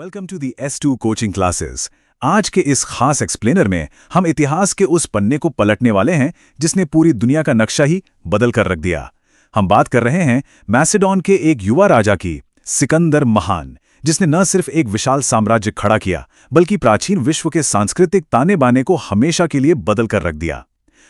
Welcome to the S2 coaching classes. आज के इस खास एक्सप्लेनर में हम इतिहास के उस पन्ने को पलटने वाले हैं जिसने पूरी दुनिया का नक्शा ही बदल कर रख दिया। हम बात कर रहे हैं मैसेडोन के एक युवा राजा की, सिकंदर महान, जिसने न सिर्फ एक विशाल साम्राज्य खड़ा किया बल्कि प्राचीन विश्व के सांस्कृतिक ताने बाने को हमेशा के लिए बदल कर रख दिया।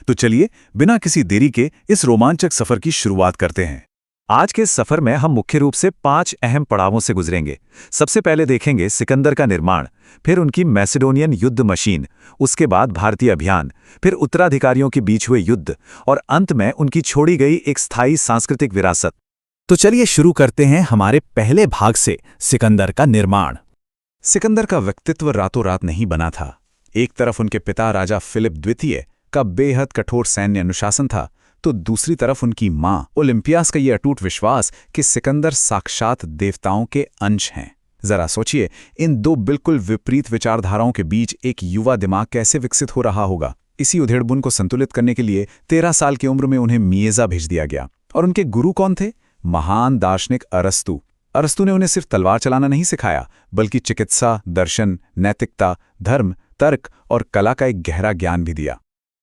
तो चलिए बिना किसी देरी के इस रोमांचक सफर की शुरुआत करते हैं। आज के इस सफर में हम मुख्य रूप से 5 अहम पड़ावों से गुजरेंगे। सबसे पहले देखेंगे सिकंदर का निर्माण, फिर उनकी मैसेडोनियन युद्ध मशीन, उसके बाद भारतीय अभियान, फिर उत्तराधिकारियों के बीच हुए युद्ध और अंत में उनकी छोड़ी गई एक स्थायी सांस्कृतिक विरासत। तो चलिए शुरू करते हैं हमारे पहले भाग से, सिकंदर का निर्माण। सिकंदर का व्यक्तित्व रातों रात नहीं बना था। एक तरफ उनके पिता राजा फिलिप द्वितीय का बेहद कठोर सैन्य अनुशासन था, तो दूसरी तरफ उनकी मां ओलंपियास का ये अटूट विश्वास कि सिकंदर साक्षात देवताओं के अंश हैं। जरा सोचिए, इन दो बिल्कुल विपरीत विचारधाराओं के बीच एक युवा दिमाग कैसे विकसित हो रहा होगा। इसी उधेड़बुन को संतुलित करने के लिए 13 साल की उम्र में उन्हें मिएजा भेज दिया गया। और उनके गुरु कौन थे? महान दार्शनिक अरस्तु। अरस्तु ने उन्हें सिर्फ तलवार चलाना नहीं सिखाया, बल्कि चिकित्सा, दर्शन, नैतिकता, धर्म, तर्क और कला का एक गहरा ज्ञान भी दिया।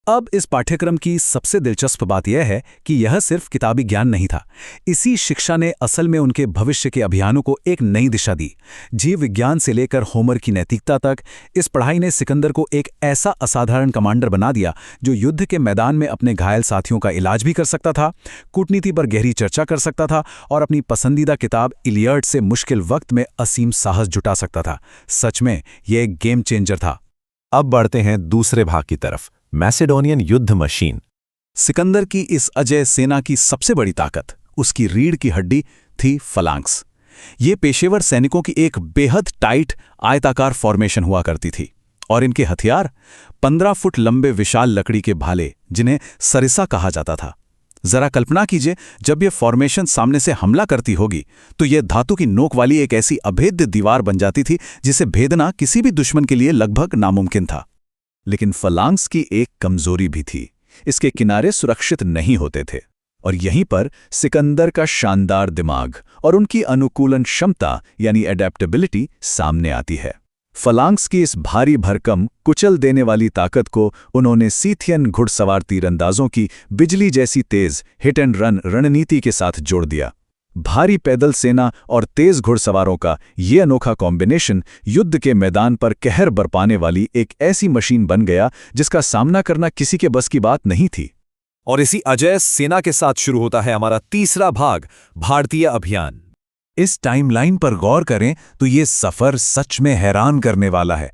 अब इस पाठ्यक्रम की सबसे दिलचस्प बात यह है कि यह सिर्फ किताबी ज्ञान नहीं था। इसी शिक्षा ने असल में उनके भविष्य के अभियानों को एक नई दिशा दी। जीव विज्ञान से लेकर होमर की नैतिकता तक, इस पढ़ाई ने सिकंदर को एक ऐसा असाधारण कमांडर बना दिया जो युद्ध के मैदान में अपने घायल साथियों का इलाज भी कर सकता था, कूटनीति पर गहरी चर्चा कर सकता था और अपनी पसंदीदा किताब इलियड से मुश्किल वक्त में असीम साहस जुटा सकता था। सच में यह एक गेम चेंजर था। अब बढ़ते हैं दूसरे भाग की तरफ, मैसेडोनियन युद्ध मशीन। सिकंदर की इस अजय सेना की सबसे बड़ी ताकत उसकी रीढ़ की हड्डी थी, फलांक्स। ये पेशेवर सैनिकों की एक बेहद टाइट आयताकार फॉर्मेशन हुआ करती थी और इनके हथियार 15 फुट लंबे विशाल लकड़ी के भाले, जिन्हें सरिसा कहा जाता था। जरा कल्पना कीजिए, जब ये फॉर्मेशन सामने से हमला करती होगी तो यह धातु की नोक वाली एक ऐसी अभेद्य दीवार बन जाती थी जिसे भेदना किसी भी दुश्मन के लिए लगभग नामुमकिन था। लेकिन फलांक्स की एक कमजोरी भी थी, इसके किनारे सुरक्षित नहीं होते थे। और यहीं पर सिकंदर का शानदार दिमाग और उनकी अनुकूलन क्षमता यानी एडेप्टेबिलिटी सामने आती है। फलांक्स की इस भारी भरकम कुचल देने वाली ताकत को उन्होंने सीथियन घुड़सवार तीरंदाजों की बिजली जैसी तेज हिट एंड रन रणनीति के साथ जोड़ दिया। भारी पैदल सेना और तेज घुड़सवारों का ये अनोखा कॉम्बिनेशन युद्ध के मैदान पर कहर बरपाने वाली एक ऐसी मशीन बन गया जिसका सामना करना किसी के बस की बात नहीं थी। और इसी अजय सेना के साथ शुरू होता है हमारा तीसरा भाग, भारतीय अभियान। इस टाइमलाइन पर गौर करें तो ये सफर सच में हैरान करने वाला है।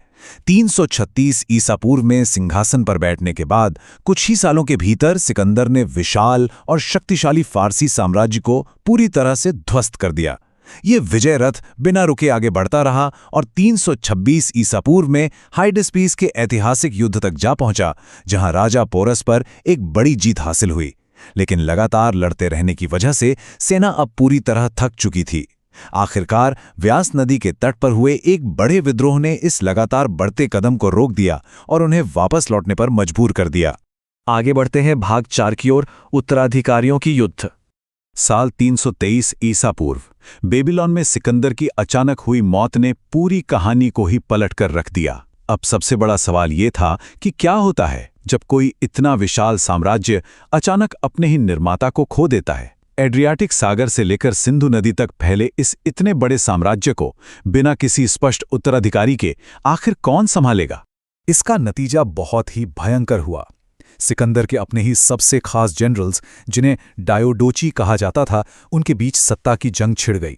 336 ईसा पूर्व में सिंहासन पर बैठने के बाद कुछ ही सालों के भीतर सिकंदर ने विशाल और शक्तिशाली फारसी साम्राज्य को पूरी तरह से ध्वस्त कर दिया। ये विजय रथ बिना रुके आगे बढ़ता रहा और 326 ईसा पूर्व में हाइडेस्पीस के ऐतिहासिक युद्ध तक जा पहुंचा, जहां राजा पोरस पर एक बड़ी जीत हासिल हुई। लेकिन लगातार लड़ते रहने की वजह से सेना अब पूरी तरह थक चुकी थी। आखिरकार व्यास नदी के तट पर हुए एक बड़े विद्रोह ने इस लगातार बढ़ते कदम को रोक दिया और उन्हें वापस लौटने पर मजबूर कर दिया। आगे बढ़ते हैं भाग 4 की ओर, उत्तराधिकारियों की युद्ध। साल 323 ईसा पूर्व बेबीलोन में सिकंदर की अचानक हुई मौत ने पूरी कहानी को ही पलट कर रख दिया। अब सबसे बड़ा सवाल ये था कि क्या होता है जब कोई इतना विशाल साम्राज्य अचानक अपने ही निर्माता को खो देता है। एड्रियाटिक सागर से लेकर सिंधु नदी तक फैले इस इतने बड़े साम्राज्य को बिना किसी स्पष्ट उत्तराधिकारी के आखिर कौन संभालेगा? इसका नतीजा बहुत ही भयंकर हुआ। सिकंदर के अपने ही सबसे खास जनरल्स, जिन्हें डायोडोची कहा जाता था, उनके बीच सत्ता की जंग छिड़ गई।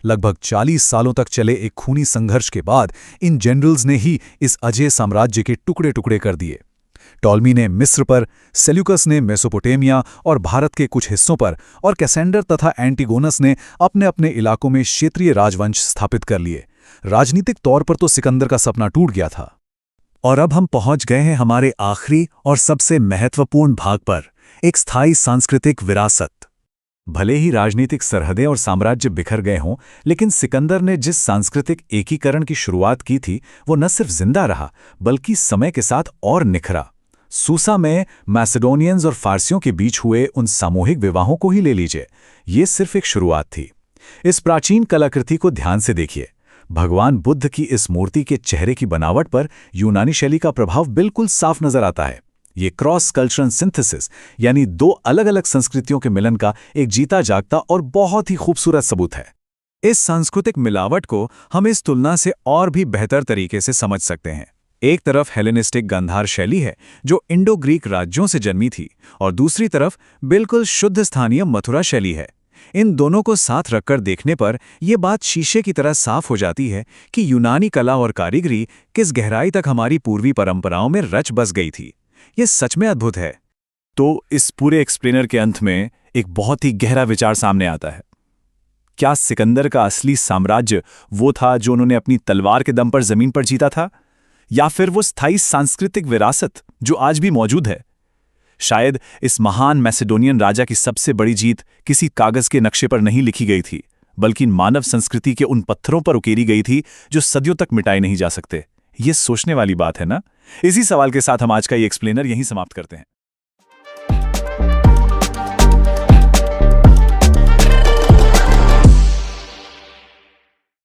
लगभग 40 सालों तक चले एक खूनी संघर्ष के बाद इन जनरल्स ने ही इस अजय साम्राज्य के टुकड़े टुकड़े कर दिए। टॉलमी ने मिस्र पर, सेल्यूकस ने मेसोपोटामिया और भारत के कुछ हिस्सों पर, और कैसेंडर तथा एंटीगोनस ने अपने अपने इलाकों में क्षेत्रीय राजवंश स्थापित कर लिए। राजनीतिक तौर पर तो सिकंदर का सपना टूट गया था। और अब हम पहुंच गए हैं हमारे आखिरी और सबसे महत्वपूर्ण भाग पर, एक स्थायी सांस्कृतिक विरासत। भले ही राजनीतिक सरहदें और साम्राज्य बिखर गए हों, लेकिन सिकंदर ने जिस सांस्कृतिक एकीकरण की शुरुआत की थी वो न सिर्फ जिंदा रहा बल्कि समय के साथ और निखरा। सूसा में मैसेडोनियंस और फारसियों के बीच हुए उन सामूहिक विवाहों को ही ले लीजिए, ये सिर्फ एक शुरुआत थी। इस प्राचीन कलाकृति को ध्यान से देखिए। भगवान बुद्ध की इस मूर्ति के चेहरे की बनावट पर यूनानी शैली का प्रभाव बिल्कुल साफ नजर आता है। ये क्रॉस कल्चरल सिंथेसिस यानी दो अलग अलग संस्कृतियों के मिलन का एक जीता जागता और बहुत ही खूबसूरत सबूत है। इस सांस्कृतिक मिलावट को हम इस तुलना से और भी बेहतर तरीके से समझ सकते हैं। एक तरफ हेलेनिस्टिक गांधार शैली है जो इंडो ग्रीक राज्यों से जन्मी थी, और दूसरी तरफ बिल्कुल शुद्ध स्थानीय मथुरा शैली है। इन दोनों को साथ रखकर देखने पर यह बात शीशे की तरह साफ हो जाती है कि यूनानी कला और कारीगरी किस गहराई तक हमारी पूर्वी परंपराओं में रच बस गई थी। यह सच में अद्भुत है। तो इस पूरे एक्सप्लेनर के अंत में एक बहुत ही गहरा विचार सामने आता है। क्या सिकंदर का असली साम्राज्य वो था जो उन्होंने अपनी तलवार के दम पर जमीन पर जीता था, या फिर वो स्थायी सांस्कृतिक विरासत जो आज भी मौजूद है? शायद इस महान मैसेडोनियन राजा की सबसे बड़ी जीत किसी कागज के नक्शे पर नहीं लिखी गई थी, बल्कि मानव संस्कृति के उन पत्थरों पर उकेरी गई थी जो सदियों तक मिटाए नहीं जा सकते। ये सोचने वाली बात है ना? इसी सवाल के साथ हम आज का ये एक्सप्लेनर यहीं समाप्त करते हैं।